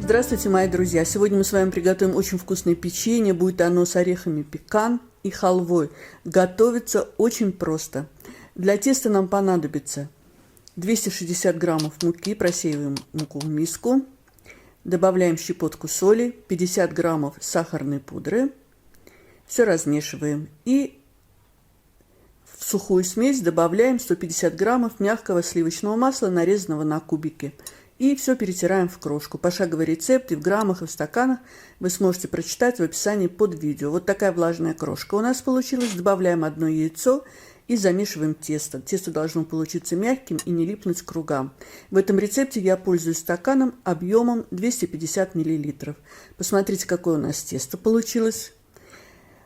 Здравствуйте, мои друзья! Сегодня мы с вами приготовим очень вкусное печенье. Будет оно с орехами пекан и халвой. Готовится очень просто. Для теста нам понадобится 260 граммов муки. Просеиваем муку в миску. Добавляем щепотку соли, 50 граммов сахарной пудры. Все размешиваем. И в сухую смесь добавляем 150 граммов мягкого сливочного масла, нарезанного на кубики. И все перетираем в крошку. Пошаговый рецепт и в граммах, и в стаканах вы сможете прочитать в описании под видео. Вот такая влажная крошка у нас получилась. Добавляем одно яйцо и замешиваем тесто. Тесто должно получиться мягким и не липнуть к кругам. В этом рецепте я пользуюсь стаканом объемом 250 мл. Посмотрите, какое у нас тесто получилось.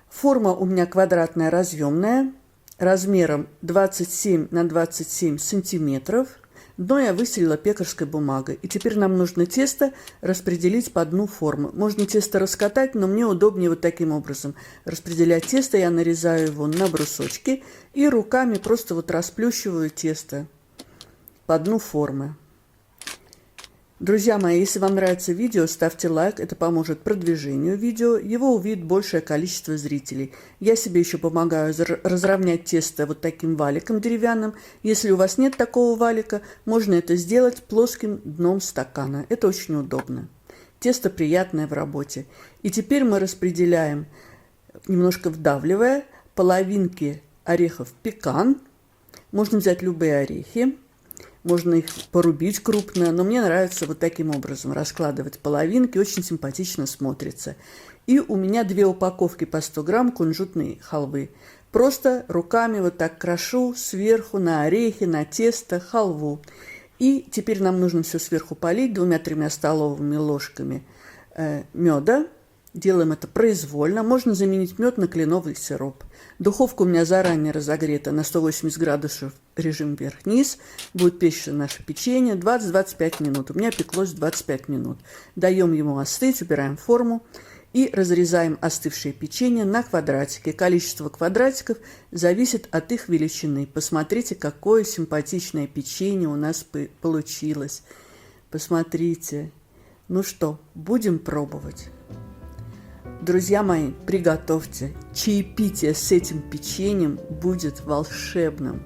Форма у меня квадратная, разъемная, размером 27 на 27 сантиметров. Дно я выстелила пекарской бумагой. И теперь нам нужно тесто распределить по дну формы. Можно тесто раскатать, но мне удобнее вот таким образом распределять тесто. Я нарезаю его на брусочки и руками просто вот расплющиваю тесто по дну формы. Друзья мои, если вам нравится видео, ставьте лайк, это поможет продвижению видео, его увидит большее количество зрителей. Я себе еще помогаю разровнять тесто вот таким валиком деревянным. Если у вас нет такого валика, можно это сделать плоским дном стакана. Это очень удобно. Тесто приятное в работе. И теперь мы распределяем, немножко вдавливая, половинки орехов пекан. Можно взять любые орехи. Можно их порубить крупно, но мне нравится вот таким образом раскладывать половинки, очень симпатично смотрится. И у меня 2 упаковки по 100 грамм кунжутной халвы. Просто руками вот так крошу сверху на орехи, на тесто, халву. И теперь нам нужно все сверху полить 2-3 столовыми ложками меда. Делаем это произвольно. Можно заменить мед на кленовый сироп. Духовка у меня заранее разогрета на 180 градусов, режим вверх-вниз. Будет печься наше печенье 20-25 минут. У меня пеклось 25 минут. Даем ему остыть, убираем форму и разрезаем остывшее печенье на квадратики. Количество квадратиков зависит от их величины. Посмотрите, какое симпатичное печенье у нас получилось. Посмотрите. Ну что, будем пробовать. Друзья мои, приготовьте. Чаепитие с этим печеньем будет волшебным.